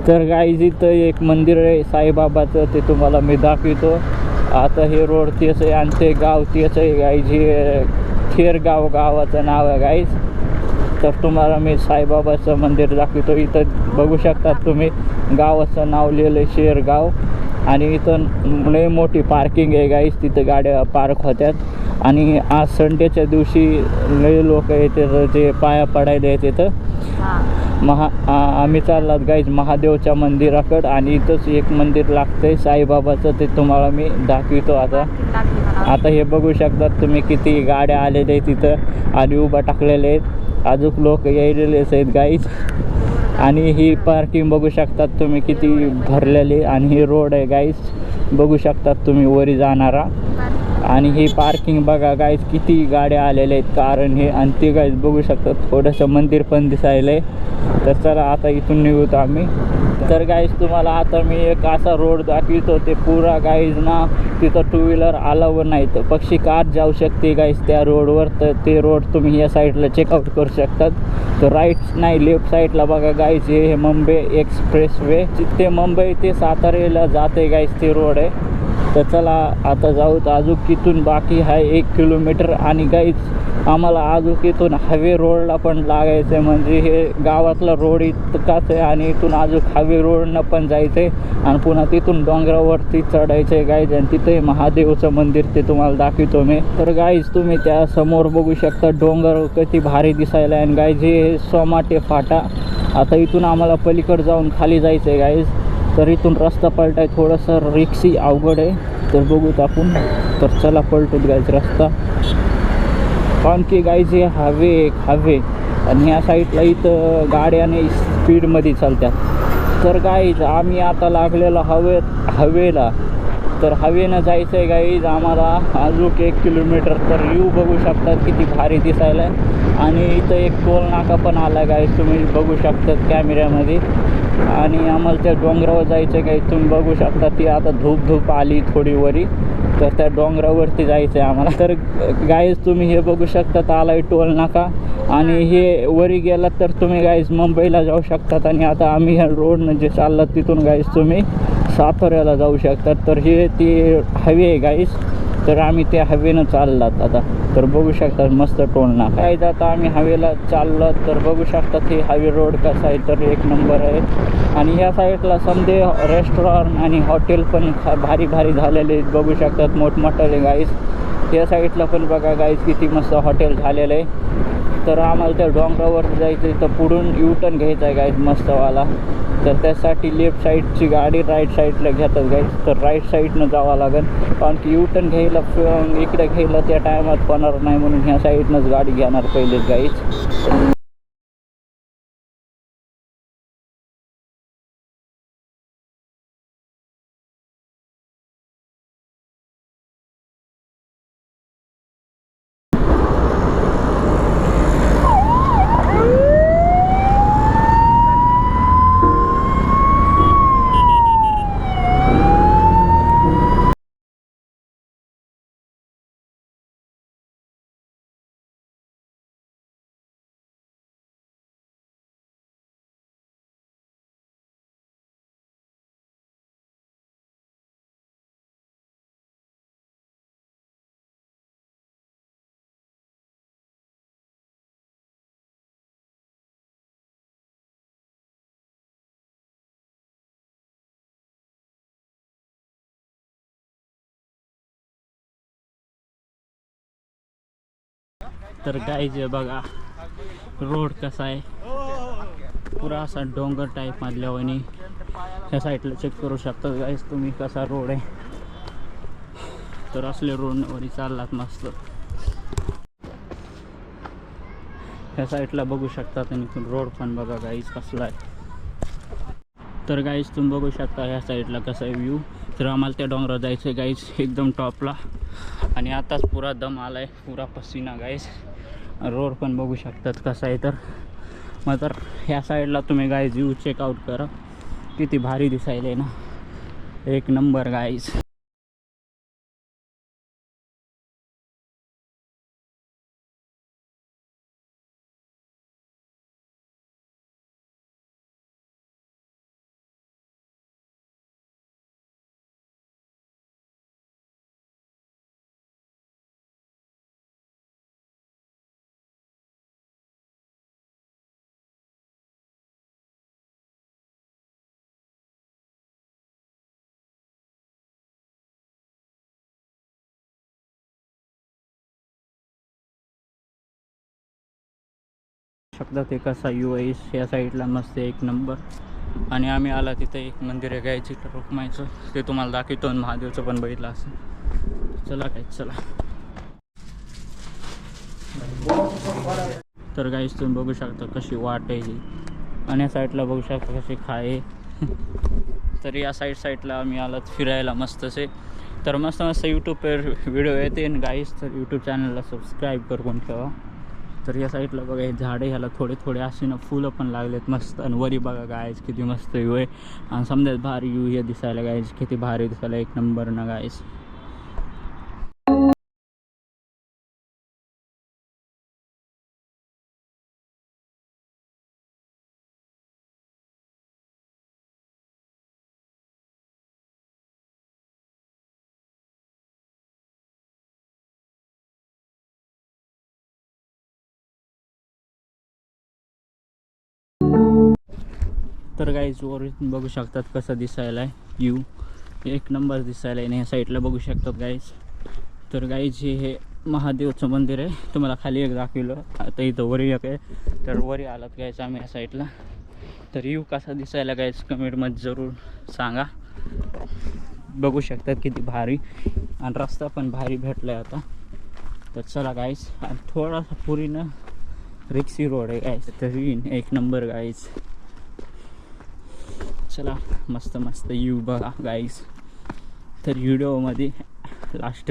तर गाईज इथं एक मंदिर आहे साईबाबाचं, ते तुम्हाला मी दाखवतो. आता हे रोड तेच आहे आणि ते गाव तेच आहे गाईज. हे थेरगाव गावाचं नाव आहे गाईज. तर तुम्हाला मी साईबाबाचं मंदिर दाखवतो. इथं बघू शकतात तुम्ही गावाचं नाव लिहिलं आहे शेरगाव. आणि इथं लय मोठी पार्किंग आहे गाईज, तिथं गाड्या पार्क होत्यात. आणि आज संडेच्या दिवशी लय लोक येतात ते पाया पडायला येतात. आम्ही चाललात गाईज महादेवच्या मंदिराकडं. आणि इथंच एक मंदिर लागतंय साईबाबाचं, ते तुम्हाला मी दाखवतो. आता हे बघू शकतात तुम्ही किती गाड्या आलेल्या आहेत तिथं आणि उभा टाकलेले आहेत. अजून लोक यायलेलेच आहेत गाईज. आणि ही पार्किंग बघू शकतात तुम्ही किती भरलेली. आणि ही रोड आहे गाईज, बघू शकतात तुम्ही वरी जाणारा. आणि ही पार्किंग बघा गाईज किती गाड्या आलेल्या आहेत, कारण हे. आणि ते गाईज बघू शकतात थोडंसं मंदिर पण दिसायलं आहे. तर चला आता इथून निघतो आम्ही. तर गाईज तुम्हाला आता मी एक असा रोड दाखवतो, ते पुरा गाईज ना तिथं टू व्हीलर अलाव नाही, तर पक्षी कार जाऊ शकते गाईज त्या रोडवर. तर ते रोड तुम्ही या साईडला चेकआउट करू शकतात. तर राईट नाही लेफ्ट साईडला बघा गाईज, हे मुंबई एक्सप्रेस वे, ते मुंबई ते साताऱ्याला जाते गाईज ते रोड आहे. तर चला आता जाऊ. अजून तिथून बाकी आहे 1 किलोमीटर. आणि गाईज आम्हाला अजून इथून हायवे रोडला पण लागायचं आहे, म्हणजे हे गावातला रोड इतकाच आहे. आणि इथून अजून हायवे रोडनं पण जायचं आहे. आणि पुन्हा तिथून डोंगरावरती चढायचं आहे गाईज. आणि तिथे महादेवचं मंदिर ते तुम्हाला दाखवतो मी. तर गाईज तुम्ही त्या समोर बघू शकता डोंगर किती भारी दिसायला आहे. आणि गाईज हे सोमाटे फाटा. आता इथून आम्हाला पलीकडे जाऊन खाली जायचं आहे गाईज. तर इथून रस्ता पलटाय थोडंसं रिक्सी अवघड आहे, तर बघूत आपण. तर चला पलटूत गाईज रस्ता, कारण की गाईज हे हायवे आणि ह्या साईडला इथं गाड्याने स्पीडमध्ये चालतात. तर गाईज आम्ही आता लागलेलो हवेला. तर हवेनं जायचं आहे गाईज आम्हाला अजून 1 किलोमीटर. तर व्ह्यू बघू शकतात किती भारी दिसायला आहे. आणि इथं एक टोल नाका पण आला गाईज, तुम्ही बघू शकतात कॅमेऱ्यामध्ये. आणि आम्हाला त्या डोंगरावर जायचं आहे गाईज, तुम्ही बघू शकता. ती आता धूप आली थोडी वरी, तर त्या डोंगरावरती जायचं आहे आम्हाला. तर गाईज तुम्ही हे बघू शकतात आला आहे टोल नाका. आणि हे वरी गेलात तर तुम्ही गाईज मुंबईला जाऊ शकतात. आणि आता आम्ही ह्या रोडनं जे चाललात तिथून गाईज तुम्ही साताऱ्याला जाऊ शकतात. तर हे ते हायवे आहे गाईज, तर आम्ही त्या हायवेनं चाललात आता. तर बघू शकतात मस्त टोल नाका काय. आता आम्ही हायवेला चाललो, तर बघू शकतात हे हायवे रोड कसा आहे, तर 1 नंबर आहे. आणि ह्या साईडला समजे रेस्टॉरंट आणि हॉटेल पण भारी झालेले आहेत, बघू शकतात मोठमोठाले गाईज. या साईडला पण बघा गाईज किती मस्त हॉटेल झालेलं आहे. तर आम्हाला त्या डोंगरावर जायचं आहे, तर पुढून U-टर्न घ्यायचा आहे गाईज मस्तवाला. तर त्यासाठी लेफ्ट साईडची गाडी राईट साईडला घेतात गाईज. तर राईट साईडनं जावं लागेल, कारण की U-टर्न घ्यायला इकडे घ्यायला त्या टायमात होणार नाही, म्हणून ह्या साईडनंच गाडी घेणार पहिलेच गाईज. तर गाईज बघा रोड कसा आहे, पुरा असा डोंगर टाईप मधल्या आणि ह्या साईडला चेक करू शकता गाईज तुम्ही कसा रोड आहे. तर असले रोडवरती चाललात मस्त. ह्या साईडला बघू शकता तुम्ही रोड पण बघा गाईज कसला आहे. तर गाईज तुम्ही बघू शकता ह्या साईडला कसा आहे व्ह्यू. तर आम्हाला त्या डोंगरावर जायचं आहे गाईज एकदम टॉपला. आणि आताच पुरा दम आला आहे, पुरा पसीना गाईज. रोड पण बघू शकतात कसा आहे. तर मग तर ह्या साईडला तुम्ही गाईज व्ह्यू चेकआउट करा, किती भारी दिसायला ना, 1 नंबर गाईज. शकता ते कसा यू आहे या साईडला मस्त एक नंबर. आणि आम्ही आला तिथे एक मंदिर आहे गायची रुक्माईचं, ते तुम्हाला दाखवतो आणि महादेवचं पण बघितलं असं. चला काय चला. तर गाईस तुम्ही बघू शकता कशी वाट आहे ही, आणि या साईडला बघू शकता कशी खाय. तर या साईडला आम्ही आलात फिरायला मस्तसे. तर मस्त मस्त यूट्यूबवर व्हिडिओ येते गाईस, तर यूट्यूब चॅनलला सबस्क्राईब करून ठेवा. तर या साईडला बघा हे झाडे, ह्याला थोडे थोडे असे ना फुलं पण लागलेत मस्त. आणि वरी बघा गायस किती मस्त व्ह्यू आहे, आणि समजा भारी व्ह्यू हे दिसायला गायस, किती भारी दिसायला, एक नंबर ना गायस. तर गाईज वर बघू शकतात कसं दिसायला आहे व्यू, एक नंबर दिसायला आहे. आणि ह्या साईडला बघू शकतात गाईज. तर गाईज हे महादेवचं मंदिर आहे, तुम्हाला खाली एक दाखवलं, आता इथं वरी एक आहे. तर वरी आलात गाईज आम्ही या साईडला. तर व्यू कसा दिसायला गाईज कमेंटमध्ये जरूर सांगा. बघू शकतात किती भारी, आणि रस्ता पण भारी भेटला आहे आता. तर चला गाईज, आणि थोडासा पुरीनं रिक्सी रोड आहे गाईज, तरी एक नंबर गाईज. चला मस्त मस्त यू बघा गाईज. तर व्हिडिओमध्ये लास्ट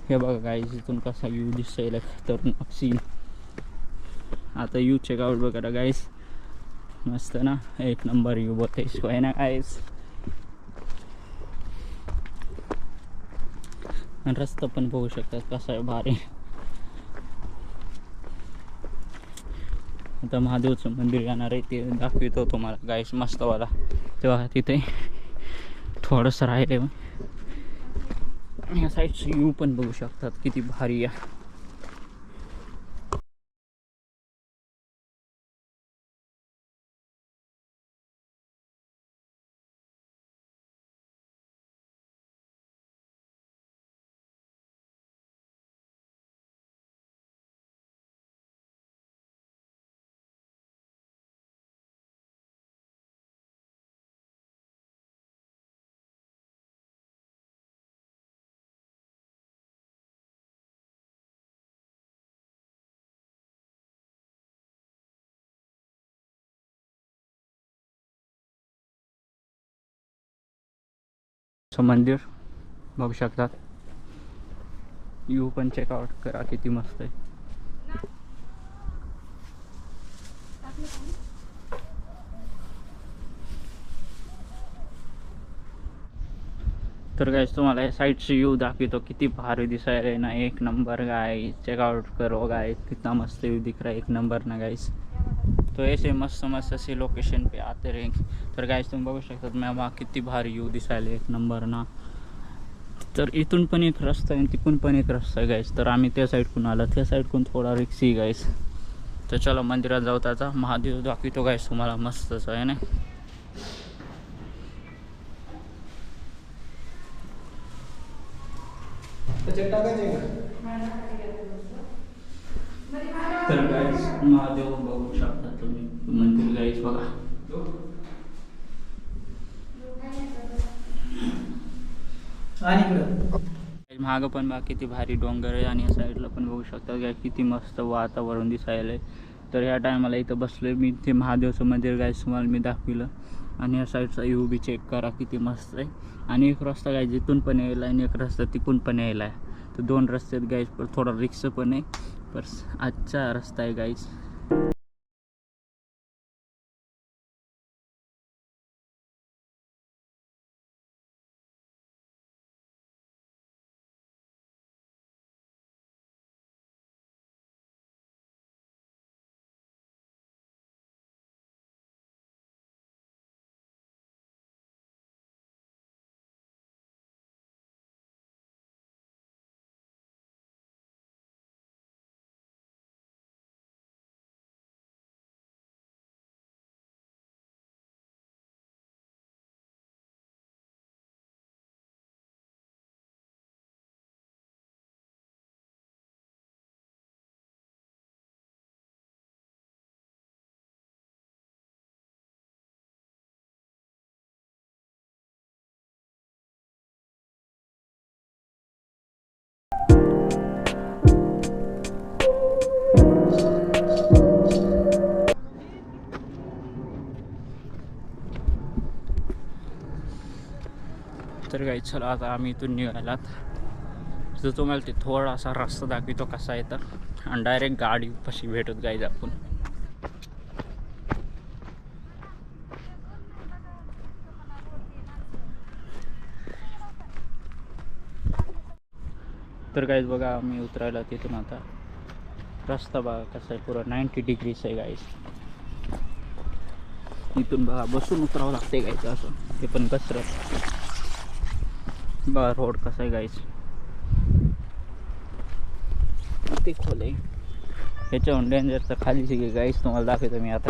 हे बघा गाईज, इथून कसा यू दिसायला तर सीन. आता यू चेकआउट बघा गाईज, मस्त ना, एक नंबर यू बघते सोय ना गाईज. आणि रस्ता पण बघू शकतात कसा आहे भारी. आता महादेवचं मंदिर येणार आहे, ते दाखवतो तुम्हाला गाईस मस्तवाला. तेव्हा तिथे थोडंसं राहिले, या साईडचं व्यू पण बघू शकतात किती भारी आहे. मंदिर बघू शकतात, व्यू पण चेकआउट करा किती मस्त आहे. तर गाईस तुम्हाला या साईडची व्यू दाखवतो किती भारी दिसायला आहे ना, एक नंबर गाइस. चेकआउट करो गाइस, कितना मस्त व्यू दिख रहा है, एक नंबर ना गाइस. तो ऐसे मस्त मस्त असे लोकेशन पे आते रहेंगे. तर गाइस तुम्ही बघू शकतात मॅम किती भारी व्यू दिसायला, एक नंबर ना. तर इथून पण एक रस्ता आहे, तिकून पण एक रस्ता आहे गाइस. तर आम्ही त्या साईडकडून आलो, त्या साईडकडून थोडा रिक्सी गाइस. तर चला मंदिरात जाऊ, त्याचा महादेव दाखवतो गाइस तुम्हाला मस्तच आहे ना. तर गाइस महादेव बघू शकता तुम्ही मंदिर गाइस बघा. मागं पण बघा किती भारी डोंगर आहे, आणि या साईडला पण बघू शकता काय किती मस्त वातावरण दिसायला आहे. तर ह्या टायमाला इथं बसलोय मी, ते महादेवचं मंदिर गाइस तुम्हाला मी दाखविलं. आणि या साईडचा व्यू बी चेक करा किती मस्त आहे. आणि एक रस्ता गाइस जिथून पण यायला, आणि एक रस्ता तिकून पण यायला आहे. तर दोन रस्ते आहेत गाइस, पण थोडा रिक्स पण आहे, पर आजचा रस्ता आहे गाइस. तर काही चला आता आम्ही इथून निघालात. तर तुम्हाला ते थोडासा रस्ता दाखवतो कसा आहे तर, आणि डायरेक्ट गाडी पाशी भेटत गाईज आपण. तर गाईज बघा आम्ही उतरायला तिथून आता. रस्ता बघा कसा आहे, पुरा 90 डिग्रीज आहे गाईज. इथून बघा बसून उतरावं लागते गाईज असं, ते पण कसरत. बघा रोड कसा आहे गाईज, ते खोल आहे. ह्याच्याहून डेंजर तर खाली शिके गाईज, तुम्हाला दाखवतो मी आता.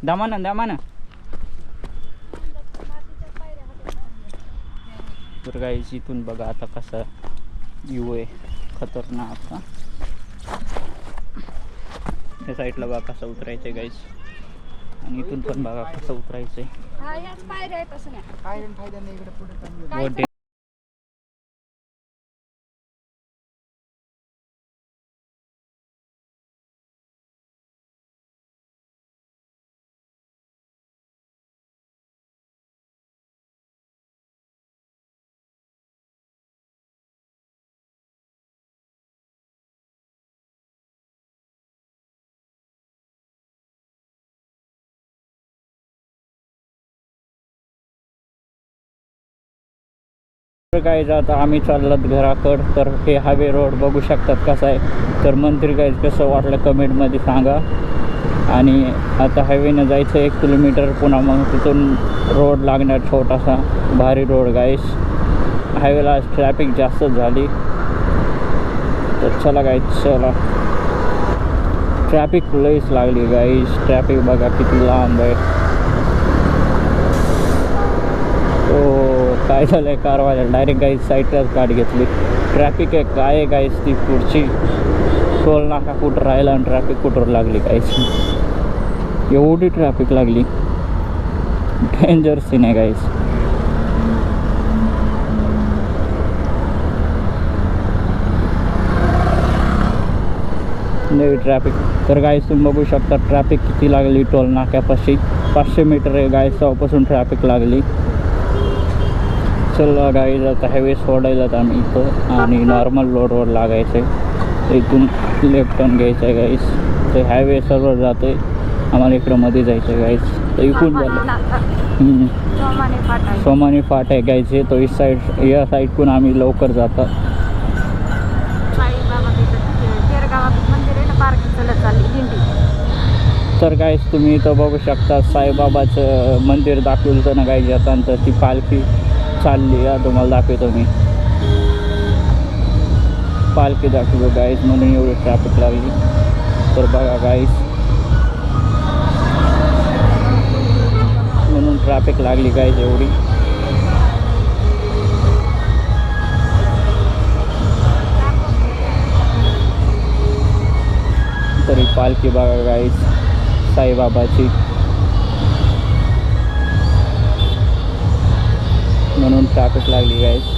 दमाना दमाना. तर गाईज इथून बघा आता कसा व्ह्यू आहे, खतरनाक. या साईडला बघा कसं उतरायचं आहे गाईज, आणि इथून पण बघा कसं उतरायचं आहे. गाईज आता आम्ही चाललात घराकड. तर हे हायवे रोड बघू शकतात कसा आहे. तर मंदिर गाईज कसं वाटलं कमेंटमध्ये सांगा. आणि आता हायवेनं जायचं 1 किलोमीटर, पुन्हा मग तिथून रोड लागणार छोटासा भारी रोड गाईज. हायवेला ट्रॅफिक जास्त झाली. तर चला गाईज चला. ट्रॅफिक लईच लागली गाईज. ट्रॅफिक बघा किती लांब आहे. काय झालं आहे कारवाला डायरेक्ट गाईज साईडलाच गाडी घेतली. ट्रॅफिक आहे काय आहे गाईज, ती पुढची टोल नाका कुठं राहिला आणि ट्रॅफिक कुठं लागली गाईज. एवढी ट्रॅफिक लागली, डेंजर सीन आहे गाईज. नवी ट्रॅफिक. तर गाईज तुम्ही बघू शकता ट्रॅफिक किती लागली टोल नाक्यापाशी. 500 मीटर आहे गाईज तेव्हापासून ट्रॅफिक लागली. चला गाईज आता हायवे सोडायला आम्ही इथं, आणि नॉर्मल रोडवर लागायचं आहे. इथून लेफ्ट टर्न घ्यायचं आहे गाईज. ते हायवे सर्व जातं आहे, आम्हाला इकडं मध्ये जायचं आहे गाईज. तर इकडून झालं सोमानी फाट आहे गाईज हे. तो इस साईड या साईडकडून आम्ही लवकर जातात. तर गाईज तुम्ही इथं बघू शकता साईबाबाचं मंदिर दाखवलं तर ना गाईज. आता तर ती पालखी चालली आहे, तुम्हाला दाखवतो मी. पालखी दाखवतो गाईज, म्हणून एवढी ट्रॅफिक लागली. तर बघा गाईज, म्हणून ट्रॅफिक लागली गाईज एवढी. तरी पालखी बघा गाईज साईबाबाची, म्हणून ट्रॅफिक लागली गाईज.